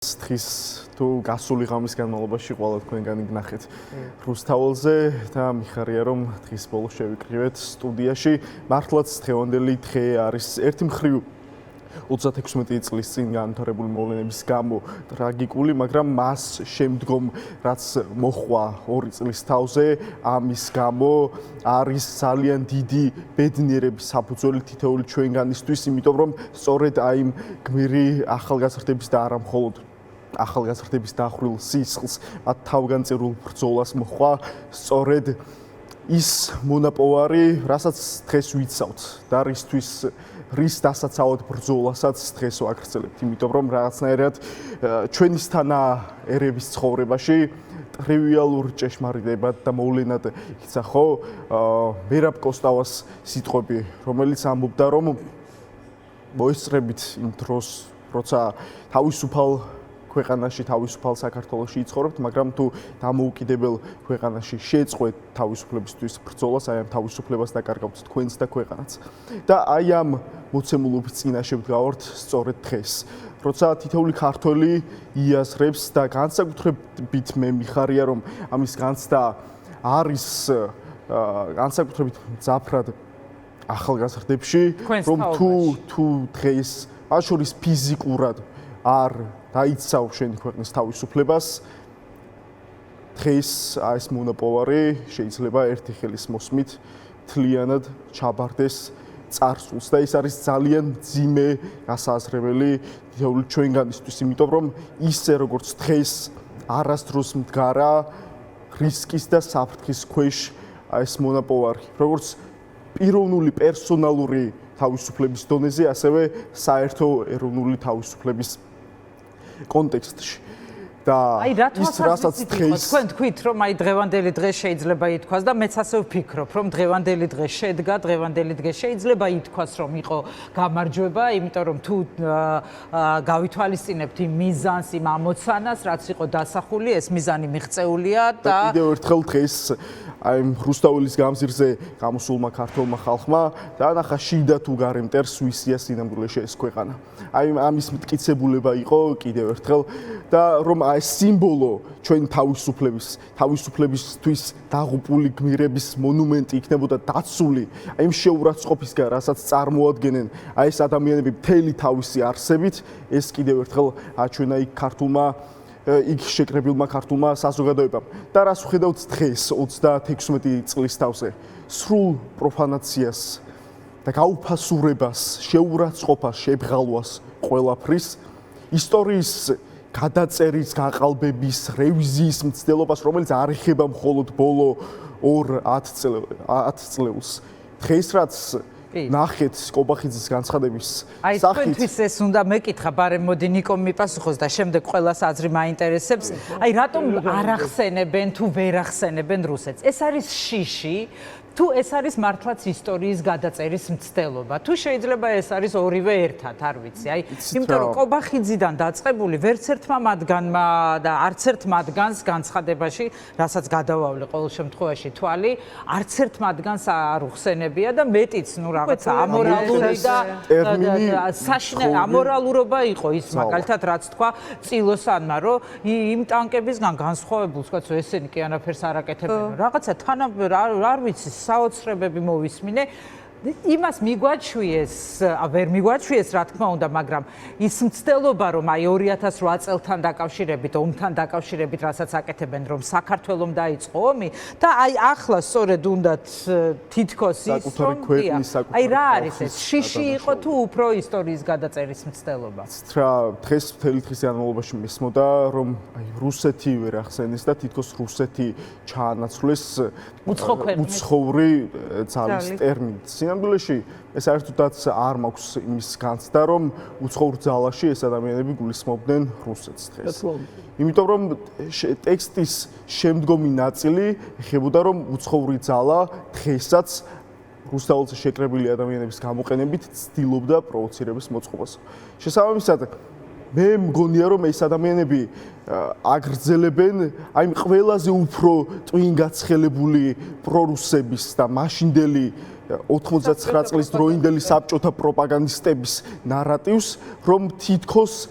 დღის თუ გასული ღამის განმავლობაში ყველა თქვენგანი გნახეთ რუსთაველზე და მიხარია რომ დღის ბოლოს შევიკრიბეთ სტუდიაში მართლაც დღევანდელი დღე არის ერთი მხრივ 36 წლის წინ განვითარებული მოვლენების გამო ტრაგიკული, მაგრამ მას შემდგომ რაც მოხვა 2 წლის თავზე ამის გამო არის ძალიან დიდი ბედნიერების საფუძველი თითოეული ჩვენგანისთვის, იმიტომ რომ სწორედ აი იმ გმირი ახალგაზრდების და არა მხოლოდ ახალგაზრდების დახრილ სისხლს, მათ თავგანწირულ ბრძოლას მოხვა სწორედ ის მონაპოვარი, რასაც დღეს ვიცავთ და რის დასაცავად ბრძოლასაც დღეს ვაგრძელებთ, იმიტომ რომ რაღაცნაირად ჩვენისთანა ერების ცხოვრებაში ტრივიალურ ჭეშმარიტებად და მოვლენად იქცა ხო მერაბ კოსტავას სიტყვები, რომელიც ამბობდა რომ მოესწრებით იმ დროს, როცა თავისუფალ ქვეყანაში, თავისუფალ საქართველოში იცხოვრებთ, მაგრამ თუ დამოუკიდებელ ქვეყანაში შეეწყვეთ თავისუფლებისთვის ბრძოლას, აი ამ თავისუფლებას დაკარგავთ თქვენს და ქვეყანაც. და აი ამ მოცემულობის წინაშე ვდგავართ სწორედ დღეს. როცა თითოეული ქართველი იაზრებს და განსაკუთრებით მე მიხარია რომ ამის განცდა არის განსაკუთრებით მძაფრად ახალგაზრდებში, რომ თუ დღეს მათ შორის ფიზიკურად არ დაიცავ შენი ქვეყნის თავისუფლებას, დღეს ეს მონაპოვარი შეიძლება ერთი ხელის მოსმით მთლიანად ჩაბარდეს წარსულს და ეს არის ძალიან მძიმე გასააზრებელი თითოეული ჩვენგანისთვის, იმიტომ რომ ისე როგორც დღეს არასდროს მდგარა რისკის და საფრთხის ქვეშ ეს მონაპოვარი, როგორც პიროვნული პერსონალური თავისუფლების დონეზე, ასევე საერთო ეროვნული თავისუფლების კონტექსტში. და ის რასაც დღეს თქვენ თქვით რომ აი დღევანდელი დღე შეიძლება ითქვას და მეც ასე ვფიქრობ რომ დღევანდელი დღე შედგა, დღევანდელი დღე შეიძლება ითქვას რომ იყო გამარჯვება, იმიტომ რომ თუ გავითვალისწინებთ იმ მიზანს, იმ ამოცანას, რაც იყო დასახული, ეს მიზანი მიღწეულია და კიდევ ერთხელ დღეს აი რუსთაველის გამზირზე გამოსულმა ქართველმა ხალხმა დაანახა შიდა თუ გარე მტერს ვისია სინამდვილეში ეს ქვეყანა. აი ამის მტკიცებულება იყო კიდევ ერთხელ და რომ აი სიმბოლო ჩვენ თავისუფლებისთვის დაღუპული გმირების მონუმენტი იქნებოდა დაცული აი იმ შეურაცხყოფისგან, რასაც წარმოადგენენ აი ეს ადამიანები მთელი თავისი არსებით, ეს კიდევ ერთხელ აჩვენა იქ ქართულმა იქ შეკრებილმა ქართულმა საზოგადოებამ. და რას ვხედავთ დღეს 36 წლის თავზე, სრულ პროფანაციას და გაუფასურებას, შეურაცხყოფას, შებღალვას ყველაფრის, ისტორიის გადაწერის, გაყალბების, რევიზიის მცდელობას, რომელიც არ ეხება მხოლოდ ბოლო 2-10 წლებს. დღეს რაც ნახეთ კობახიძის განცხადების სახით. აი თქვენთვის ეს უნდა მეკითხა, ბარემ მოდი ნიკომ მიპასუხოს და შემდეგ ყველას აზრი მაინტერესებს. აი რატომ არ ახსენებენ თუ ვერ ახსენებენ რუსეთს? ეს არის შიში თუ ეს არის მართლაც ისტორიის გადაწერის მცდელობა? თუ შეიძლება ეს არის ორივე ერთად, არ ვიცი. აი, იმიტომ რომ კობახიძიდან დაწყებული ვერც ერთმა მათგანმა და არც ერთ მათგანს განცხადებაში, რასაც გადავავლე ყოველ შემთხვევაში თვალი, არც ერთ მათგანს არ უხსენებია და მეტიც, ნუ რაღაცა ამორალური და ამორალურობა იყო ის მაგალითად რაც თქვა წილოსანმა, რომ იმ ტანკებისგან განსხვავებულს, ვთქვათ, ესენი კი არაფერს არ აკეთებენ. რაღაცა არ ვიცი საოცრებები მოვისმინე. იმას მიგვაჩვიეს, ვერ მიგვაჩვიეს რა თქმა უნდა, მაგრამ ის მცდელობა რომ აი 2008 წელთან დაკავშირებით, ომთან დაკავშირებით, რასაც აკეთებენ, რომ საქართველოს დაიწყო ომი და აი ახლა სწორედ უნდათ თითქოს ის რომ აი რა არის ეს შიში იყო თუ უფრო ისტორიის გადაწერის მცდელობა? რა დღეს მთელი დღის განმავლობაში მისმოდა რომ აი რუსეთი ვერ ახსენეს და თითქოს რუსეთი ჩაანაცვლეს უცხოური ძალის ტერმინით. სინამდვილეში ეს საერთოდაც არ მაქვს იმის განცდა, რომ უცხოურ ძალაში ეს ადამიანები გულისხმობდნენ რუსეთს დღეს. იმიტომ რომ ტექსტის შემდგომი ნაწილი ეხებოდა რომ უცხოური ძალა დღესაც რუსთაველზე შეკრებილი ადამიანების გამოყენებით ცდილობდა პროვოცირების მოწყობას. შესაბამისად მე მგონია რომ ეს ადამიანები აგრძელებენ აი ყველაზე უფრო ტვინგაცხელებული პრორუსების და მაშინდელი 99 წლის დროინდელი საბჭოთა პროპაგანდისტების ნარატივს, რომ თითქოს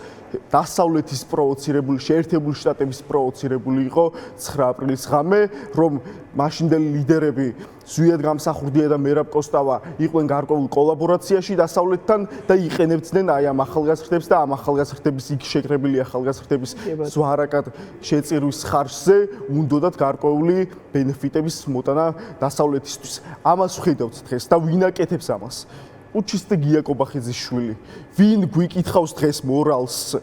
დასავლეთის პროვოცირებული, შეერთებული შტატების პროვოცირებული იყო 9 აპრილის ღამე, რომ მაშინდელი ლიდერები ზვიად გამსახურდია და მერაბ კოსტავა იყვნენ გარკვეულ კოლაბორაციაში დასავლეთთან და იყენებდნენ აი ამ ახალგაზრდებს და ამ ახალგაზრდების იქ შეკრებილი ახალგაზრდების ზვარაკად შეწირვის ხარჯზე უნდათ გარკვეული ბენეფიტების მოტანა დასავლეთისთვის. ამას ვხედავთ დღეს და ვინ აკეთებს ამას? უჩისტე გია კობახიძის შვილი. ვინ გვიკითხავს დღეს მორალს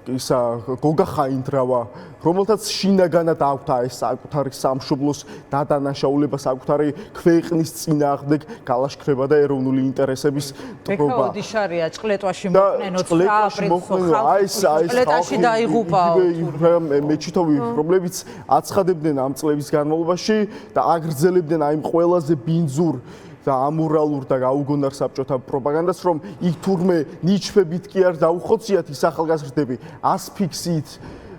ისა გოგა ხაინდრავა, რომელთაც შინაგანად აქვს ეს საკუთარი სამშობლოს დადანაშაულება, საკუთარი ქვეყნის წინააღმდეგ გალაშქრება და ეროვნული ინტერესების დროება. ოდიშარია ჭყლეტვაში მოყნენო 9 აპრილს ჭყლეტაში დაიღუპა. მეჩითოვი პრობლემებიც აცხადებდნენ ამ წლების განმავლობაში და აგრძელებდნენ აი ყველაზე ბინძურ და ამორალურ და გაუგონარ საბჭოთა პროპაგანდას, რომ იქ თურმე ნიჩფებით კი არ დაუხოციათ ის ახალგაზრდები, ასფიქსიით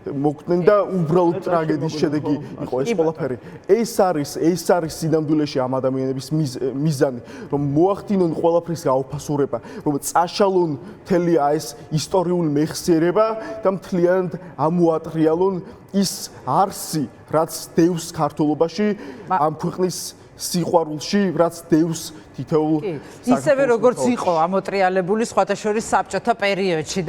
მოკვდნენ და უბრალოდ ტრაგედიის შედეგი იყო ეს ყველაფერი. ეს არის სინამდვილეში ამ ადამიანების მიზანი, რომ მოახდინონ ყველაფრის გაუფასურება, რომ წაშალონ მთელი ეს ისტორიული მეხსიერება და მთლიანად ამოატრიალონ ის არსი, რაც დევს ქართულობაში ამ ქვეყნის სიყვარულში, რაც დევს თითოეულ ისევე როგორც იყო ამოტრიალებული სხვათა შორის საბჭოთა პერიოდში.